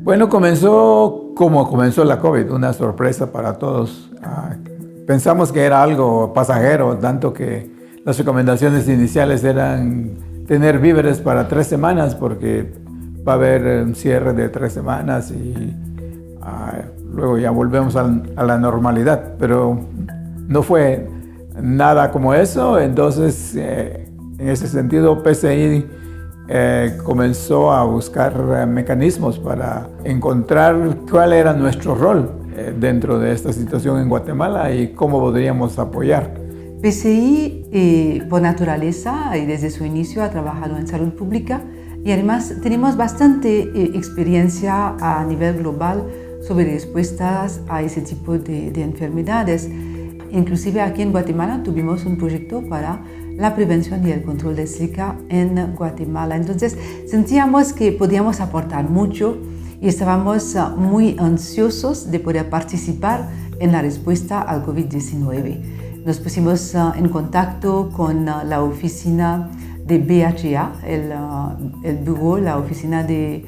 Bueno, comenzó como comenzó la COVID, una sorpresa para todos. Pensamos que era algo pasajero, tanto que las recomendaciones iniciales eran tener víveres para 3 semanas, porque va a haber un cierre de 3 semanas y luego ya volvemos a la normalidad. Pero no fue nada como eso. Entonces, en ese sentido, PCI comenzó a buscar mecanismos para encontrar cuál era nuestro rol dentro de esta situación en Guatemala y cómo podríamos apoyar. PCI, por naturaleza y desde su inicio, ha trabajado en salud pública y además tenemos bastante experiencia a nivel global sobre respuestas a ese tipo de enfermedades. Inclusive aquí en Guatemala tuvimos un proyecto para la prevención y el control de Zika en Guatemala. Entonces sentíamos que podíamos aportar mucho y estábamos muy ansiosos de poder participar en la respuesta al COVID-19. Nos pusimos en contacto con la oficina de BHA, el Bureau, la Oficina de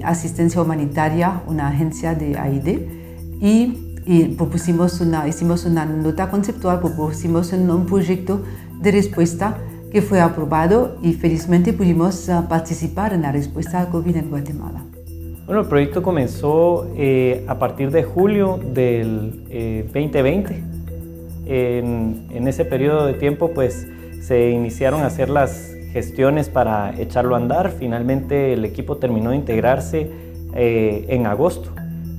Asistencia Humanitaria, una agencia de AID, y hicimos una nota conceptual, propusimos un proyecto de respuesta que fue aprobado y felizmente pudimos participar en la respuesta al COVID en Guatemala. Bueno, el proyecto comenzó a partir de julio del 2020. En ese periodo de tiempo pues se iniciaron a hacer las gestiones para echarlo a andar. Finalmente el equipo terminó de integrarse en agosto.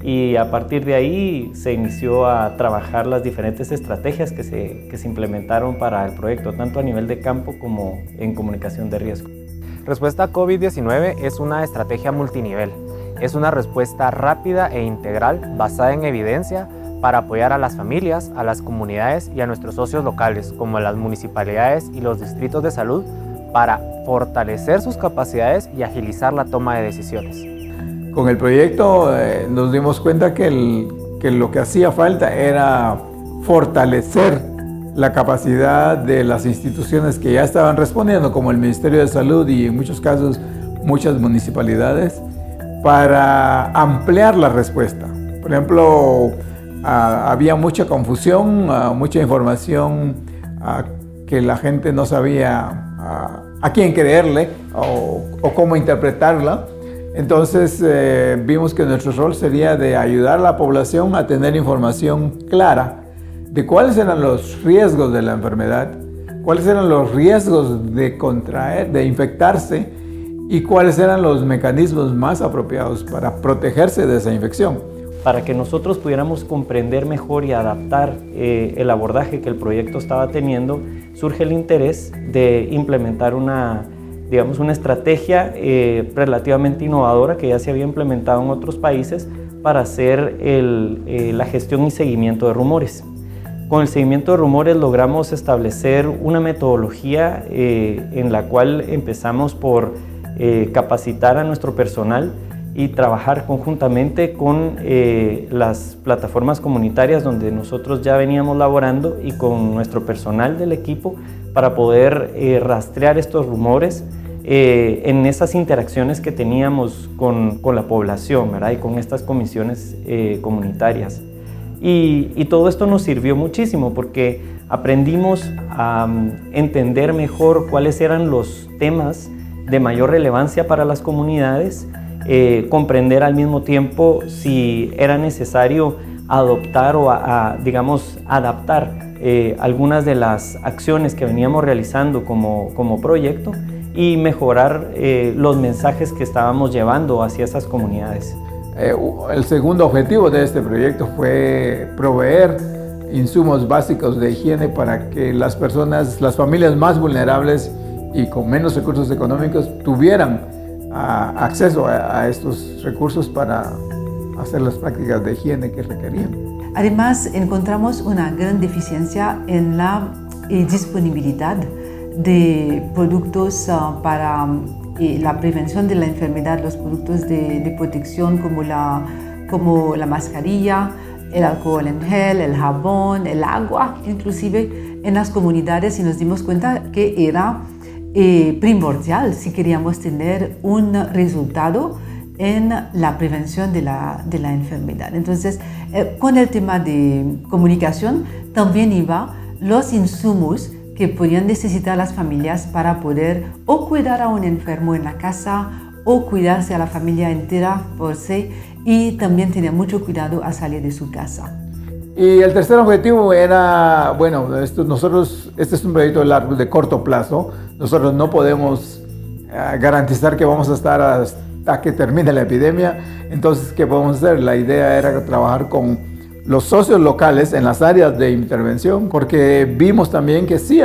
Y a partir de ahí se inició a trabajar las diferentes estrategias que se implementaron para el proyecto, tanto a nivel de campo como en comunicación de riesgo. Respuesta a COVID-19 es una estrategia multinivel. Es una respuesta rápida e integral basada en evidencia para apoyar a las familias, a las comunidades y a nuestros socios locales, como las municipalidades y los distritos de salud, para fortalecer sus capacidades y agilizar la toma de decisiones. Con el proyecto nos dimos cuenta que lo que hacía falta era fortalecer la capacidad de las instituciones que ya estaban respondiendo, como el Ministerio de Salud y en muchos casos muchas municipalidades, para ampliar la respuesta. Por ejemplo, había mucha confusión, mucha información que la gente no sabía a quién creerle o cómo interpretarla. Entonces vimos que nuestro rol sería de ayudar a la población a tener información clara de cuáles eran los riesgos de la enfermedad, cuáles eran los riesgos de contraer, de infectarse y cuáles eran los mecanismos más apropiados para protegerse de esa infección. Para que nosotros pudiéramos comprender mejor y adaptar el abordaje que el proyecto estaba teniendo, surge el interés de implementar una estrategia relativamente innovadora que ya se había implementado en otros países para hacer la gestión y seguimiento de rumores. Con el seguimiento de rumores logramos establecer una metodología en la cual empezamos por capacitar a nuestro personal y trabajar conjuntamente con las plataformas comunitarias donde nosotros ya veníamos laborando y con nuestro personal del equipo para poder rastrear estos rumores en esas interacciones que teníamos con la población, ¿verdad? Y con estas comisiones comunitarias. Y todo esto nos sirvió muchísimo porque aprendimos a entender mejor cuáles eran los temas de mayor relevancia para las comunidades, comprender al mismo tiempo si era necesario adoptar o adaptar algunas de las acciones que veníamos realizando como proyecto y mejorar los mensajes que estábamos llevando hacia esas comunidades. El segundo objetivo de este proyecto fue proveer insumos básicos de higiene para que las familias más vulnerables y con menos recursos económicos tuvieran acceso a estos recursos para hacer las prácticas de higiene que requerían. Además, encontramos una gran deficiencia en la disponibilidad de productos para la prevención de la enfermedad, los productos de protección como la mascarilla, el alcohol en gel, el jabón, el agua, inclusive en las comunidades, y nos dimos cuenta que era primordial si queríamos tener un resultado en la prevención de la enfermedad. Entonces, con el tema de comunicación también iba los insumos que podían necesitar las familias para poder o cuidar a un enfermo en la casa o cuidarse a la familia entera por sí, y también tenía mucho cuidado a salir de su casa. Y el tercer objetivo era, bueno, este es un proyecto de corto plazo. Nosotros no podemos garantizar que vamos a estar hasta que termine la epidemia. Entonces, ¿qué podemos hacer? La idea era trabajar con los socios locales en las áreas de intervención, porque vimos también que sí,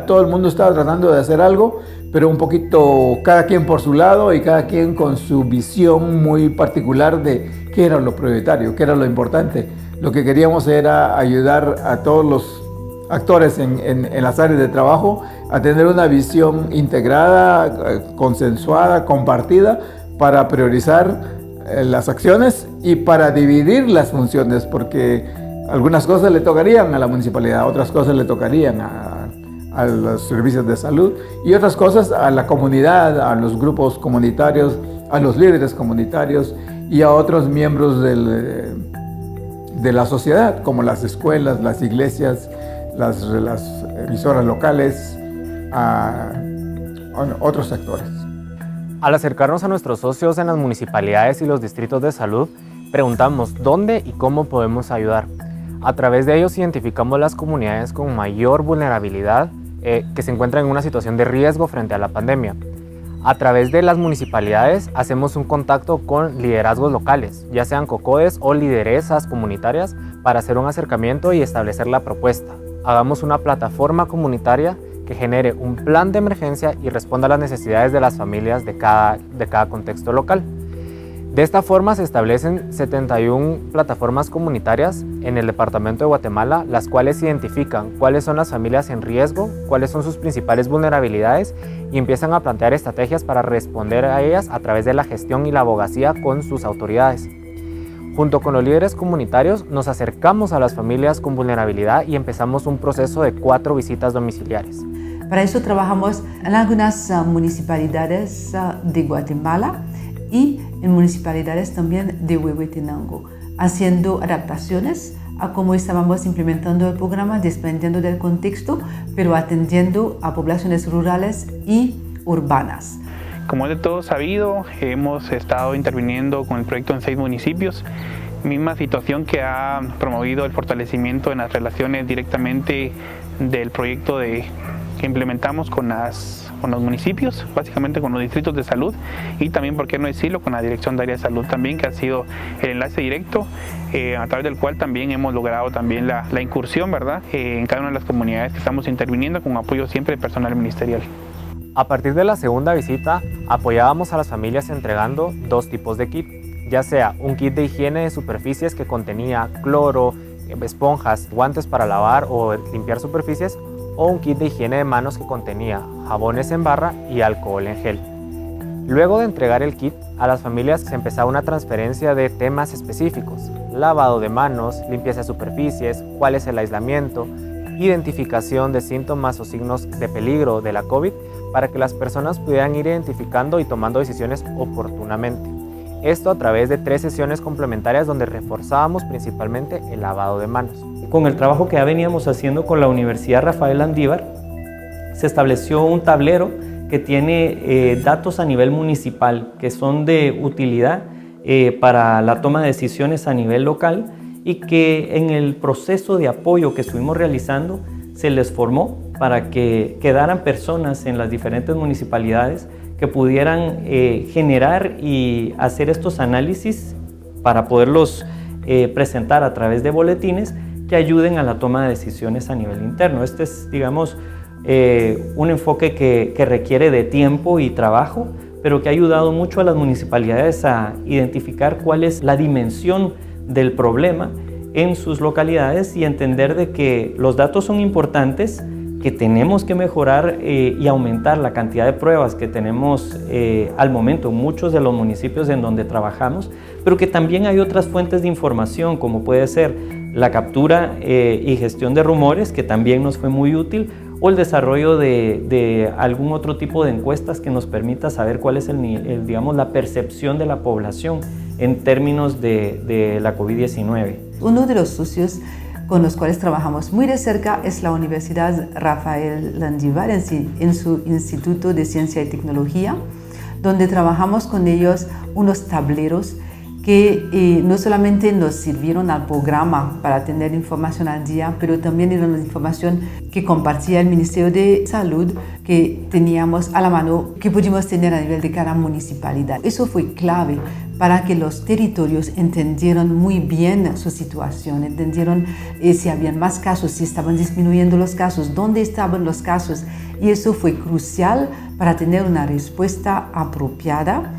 todo el mundo estaba tratando de hacer algo, pero un poquito cada quien por su lado y cada quien con su visión muy particular de qué era lo prioritario, qué era lo importante. Lo que queríamos era ayudar a todos los actores en las áreas de trabajo a tener una visión integrada, consensuada, compartida, para priorizar las acciones y para dividir las funciones, porque algunas cosas le tocarían a la municipalidad, otras cosas le tocarían a los servicios de salud y otras cosas a la comunidad, a los grupos comunitarios, a los líderes comunitarios y a otros miembros de la sociedad, como las escuelas, las iglesias, las emisoras locales, a otros sectores. Al acercarnos a nuestros socios en las municipalidades y los distritos de salud, preguntamos dónde y cómo podemos ayudar. A través de ellos identificamos las comunidades con mayor vulnerabilidad que se encuentran en una situación de riesgo frente a la pandemia. A través de las municipalidades hacemos un contacto con liderazgos locales, ya sean COCODES o lideresas comunitarias, para hacer un acercamiento y establecer la propuesta. Hagamos una plataforma comunitaria que genere un plan de emergencia y responda a las necesidades de las familias de cada contexto local. De esta forma se establecen 71 plataformas comunitarias en el departamento de Guatemala, las cuales identifican cuáles son las familias en riesgo, cuáles son sus principales vulnerabilidades y empiezan a plantear estrategias para responder a ellas a través de la gestión y la abogacía con sus autoridades. Junto con los líderes comunitarios nos acercamos a las familias con vulnerabilidad y empezamos un proceso de 4 visitas domiciliares. Para eso trabajamos en algunas municipalidades de Guatemala y en municipalidades también de Huehuetenango, haciendo adaptaciones a cómo estábamos implementando el programa, dependiendo del contexto, pero atendiendo a poblaciones rurales y urbanas. Como es de todo sabido, hemos estado interviniendo con el proyecto en 6 municipios, misma situación que ha promovido el fortalecimiento en las relaciones directamente del proyecto que implementamos con los municipios, básicamente con los distritos de salud y también, por qué no decirlo, con la Dirección de Área de Salud también, que ha sido el enlace directo a través del cual también hemos logrado también la incursión, ¿verdad?, en cada una de las comunidades que estamos interviniendo con apoyo siempre del personal ministerial. A partir de la segunda visita, apoyábamos a las familias entregando 2 tipos de kit, ya sea un kit de higiene de superficies que contenía cloro, esponjas, guantes para lavar o limpiar superficies, o un kit de higiene de manos que contenía jabones en barra y alcohol en gel. Luego de entregar el kit, a las familias se empezaba una transferencia de temas específicos: lavado de manos, limpieza de superficies, cuál es el aislamiento, identificación de síntomas o signos de peligro de la COVID, para que las personas pudieran ir identificando y tomando decisiones oportunamente. Esto a través de 3 sesiones complementarias donde reforzábamos principalmente el lavado de manos. Con el trabajo que ya veníamos haciendo con la Universidad Rafael Landívar, se estableció un tablero que tiene datos a nivel municipal que son de utilidad para la toma de decisiones a nivel local, y que en el proceso de apoyo que estuvimos realizando se les formó para que quedaran personas en las diferentes municipalidades que pudieran generar y hacer estos análisis para poderlos presentar a través de boletines que ayuden a la toma de decisiones a nivel interno. Este es, digamos, un enfoque que requiere de tiempo y trabajo, pero que ha ayudado mucho a las municipalidades a identificar cuál es la dimensión del problema en sus localidades y entender de que los datos son importantes, que tenemos que mejorar y aumentar la cantidad de pruebas que tenemos al momento en muchos de los municipios en donde trabajamos, pero que también hay otras fuentes de información, como puede ser la captura y gestión de rumores, que también nos fue muy útil, o el desarrollo de algún otro tipo de encuestas que nos permita saber cuál es digamos, la percepción de la población en términos de la COVID-19. Uno de los socios con los cuales trabajamos muy de cerca es la Universidad Rafael Landívar en su Instituto de Ciencia y Tecnología, donde trabajamos con ellos unos tableros que no solamente nos sirvieron al programa para tener información al día, pero también era la información que compartía el Ministerio de Salud, que teníamos a la mano, que pudimos tener a nivel de cada municipalidad. Eso fue clave para que los territorios entendieran muy bien su situación, entendieron si habían más casos, si estaban disminuyendo los casos, dónde estaban los casos. Y eso fue crucial para tener una respuesta apropiada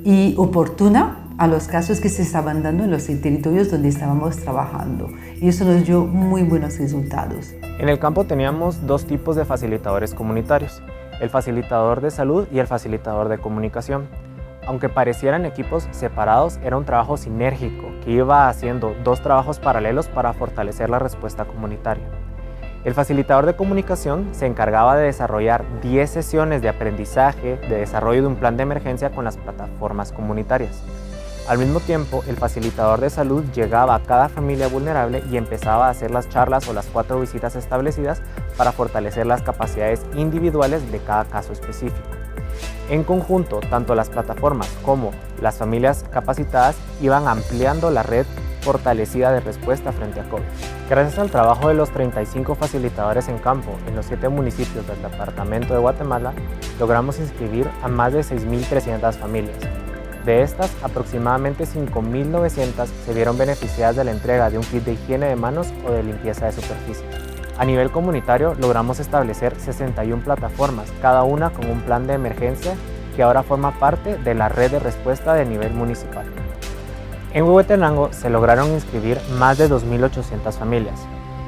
y oportuna a los casos que se estaban dando en los territorios donde estábamos trabajando. Y eso nos dio muy buenos resultados. En el campo teníamos dos tipos de facilitadores comunitarios, el facilitador de salud y el facilitador de comunicación. Aunque parecieran equipos separados, era un trabajo sinérgico que iba haciendo dos trabajos paralelos para fortalecer la respuesta comunitaria. El facilitador de comunicación se encargaba de desarrollar 10 sesiones de aprendizaje, de desarrollo de un plan de emergencia con las plataformas comunitarias. Al mismo tiempo, el facilitador de salud llegaba a cada familia vulnerable y empezaba a hacer las charlas o las 4 visitas establecidas para fortalecer las capacidades individuales de cada caso específico. En conjunto, tanto las plataformas como las familias capacitadas iban ampliando la red fortalecida de respuesta frente a COVID. Gracias al trabajo de los 35 facilitadores en campo en los 7 municipios del departamento de Guatemala, logramos inscribir a más de 6.300 familias. De estas, aproximadamente 5.900 se vieron beneficiadas de la entrega de un kit de higiene de manos o de limpieza de superficies. A nivel comunitario, logramos establecer 61 plataformas, cada una con un plan de emergencia que ahora forma parte de la red de respuesta de nivel municipal. En Huehuetenango se lograron inscribir más de 2.800 familias.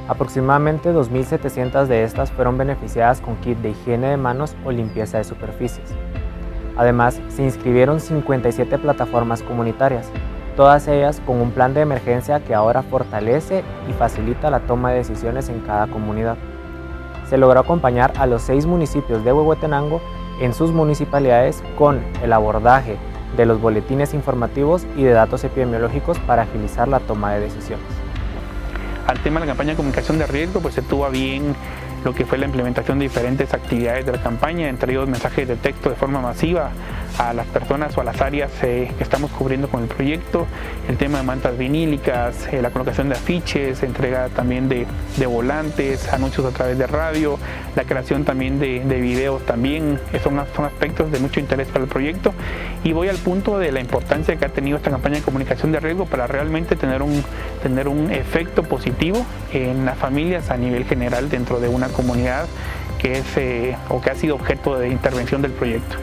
Aproximadamente 2.700 de estas fueron beneficiadas con kit de higiene de manos o limpieza de superficies. Además, se inscribieron 57 plataformas comunitarias, todas ellas con un plan de emergencia que ahora fortalece y facilita la toma de decisiones en cada comunidad. Se logró acompañar a los 6 municipios de Huehuetenango en sus municipalidades con el abordaje de los boletines informativos y de datos epidemiológicos para agilizar la toma de decisiones. Al tema de la campaña de comunicación de riesgo, pues se tuvo a bien lo que fue la implementación de diferentes actividades de la campaña, entre ellos mensajes de texto de forma masiva a las personas o a las áreas que estamos cubriendo con el proyecto, el tema de mantas vinílicas, la colocación de afiches, entrega también de volantes, anuncios a través de radio, la creación también de videos también, son aspectos de mucho interés para el proyecto. Y voy al punto de la importancia que ha tenido esta campaña de comunicación de riesgo para realmente tener un efecto positivo en las familias a nivel general dentro de una comunidad que es o que ha sido objeto de intervención del proyecto.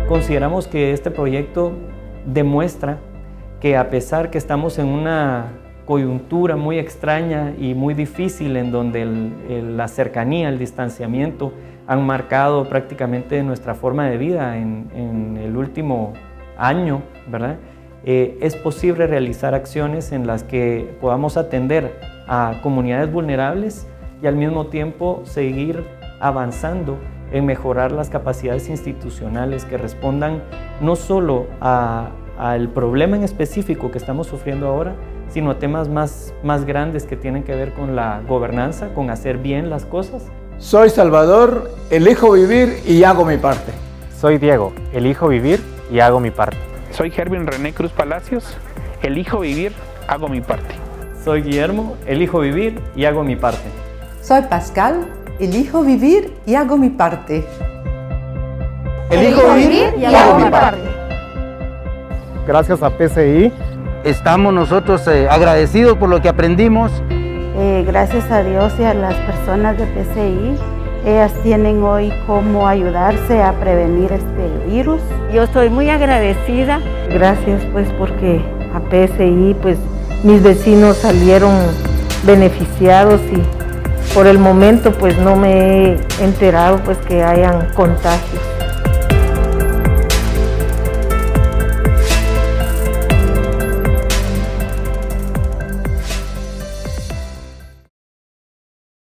Consideramos que este proyecto demuestra que a pesar que estamos en una coyuntura muy extraña y muy difícil en donde la cercanía, el distanciamiento han marcado prácticamente nuestra forma de vida en el último año, ¿verdad? Es posible realizar acciones en las que podamos atender a comunidades vulnerables y al mismo tiempo seguir avanzando en mejorar las capacidades institucionales que respondan no solo al problema en específico que estamos sufriendo ahora, sino a temas más grandes que tienen que ver con la gobernanza, con hacer bien las cosas. Soy Salvador, elijo vivir y hago mi parte. Soy Diego, elijo vivir y hago mi parte. Soy Hervin René Cruz Palacios, elijo vivir, hago mi parte. Soy Guillermo, elijo vivir y hago mi parte. Soy Pascal, elijo vivir y hago mi parte. Elijo vivir y hago mi parte. gracias a PCI. Estamos nosotros agradecidos por lo que aprendimos. Gracias a Dios y a las personas de PCI, ellas tienen hoy cómo ayudarse a prevenir este virus. Yo estoy muy agradecida. Gracias pues porque a PCI pues mis vecinos salieron beneficiados y por el momento pues no me he enterado pues que hayan contagios.